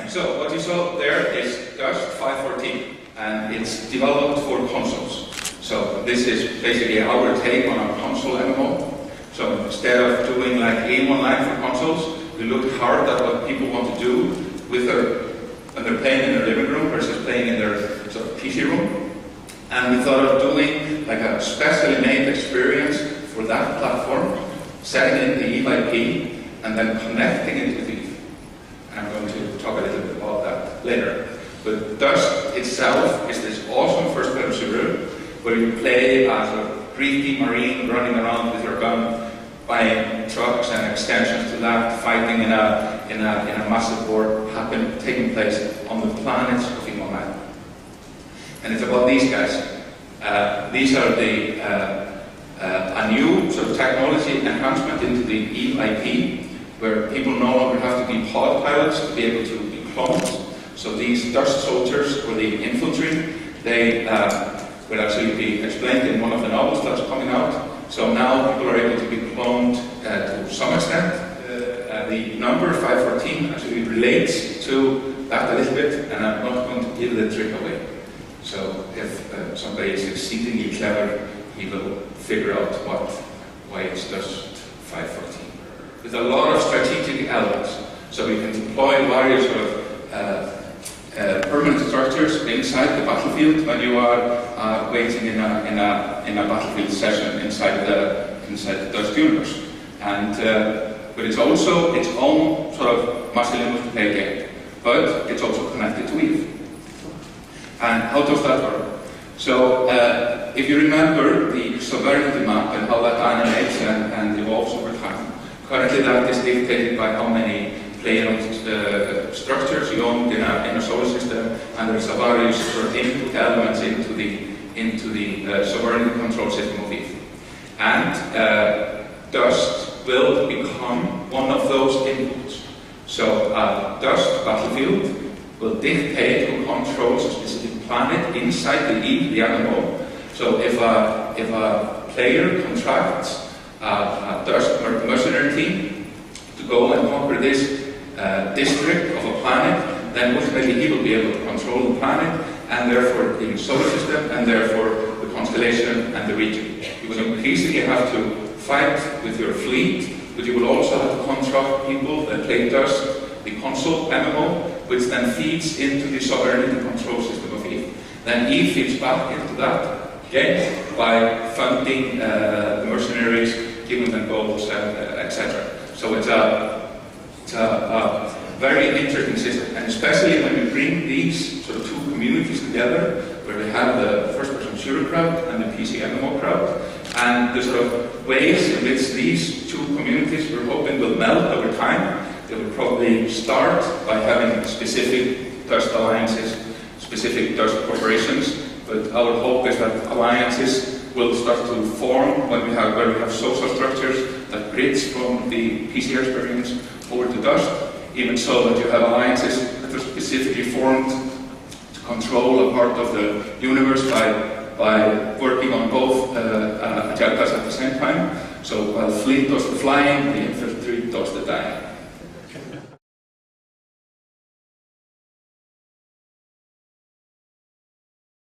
So what you saw there is Dust 514, and it's developed for consoles. So this is basically our take on our console MMO. So instead of doing like Game Online for consoles, we looked hard at what people want to do with when they're playing in their living room versus playing in their sort of PC room. And we thought of doing like a specially made experience for that platform, setting in the Eve IP, and then connecting it with Eve. I'm going to talk a little bit about that later. But Dust itself is this awesome first-person shooter where you play as a creepy marine running around with your gun, buying trucks and extensions to that, fighting in a massive war taking place on the planets of Eve Online. And it's about these guys. These are a new sort of technology enhancement into the Eve IP, where people no longer have to be pod pilots to be able to be cloned. So these Dust soldiers, or the infantry, they will actually be explained in one of the novels that's coming out. So now people are able to be cloned to some extent. The number 514 actually relates to that a little bit, and I'm not going to give the trick away. So if somebody is exceedingly clever, he will figure out why it's just 514. With a lot of strategic elements, so we can deploy various sort of permanent structures inside the battlefield when you are waiting in a battlefield session inside the Dust universe. And but it's also its own sort of massively multiplayer game, but it's also connected to Eve. And how does that work? So if you remember the sovereignty map and how that animates and evolves over time, currently that is dictated by how many player-owned structures you own in a solar system, and there's a various sort of input elements into the sovereignty control system of Eve. And Dust will become one of those inputs. So Dust battlefield will dictate who controls a specific planet inside the Eve, the MMO. So if a player contracts a Dust mercenary team to go and conquer this district of a planet, then ultimately he will be able to control the planet, and therefore the solar system, and therefore the constellation and the region. You will increasingly have to fight with your fleet, but you will also have to contract people that play Dust, the console MMO, which then feeds into the sovereignty control system of Eve. Then Eve feeds back into that, okay, by funding the mercenaries, giving them goals, etc. So it's a very interesting system, and especially when we bring these sort of two communities together, where we have the first-person shooter crowd and the PC MMO crowd, and the sort of ways in which these two communities we're hoping will meld over time. They will probably start by having specific Dust alliances, specific Dust corporations, but our hope is that alliances will start to form where we have social structures that bridge from the PC experience over to Dust, even so that you have alliances that are specifically formed to control a part of the universe by working on both agendas at the same time. So while fleet does the flying, the infantry does the dying.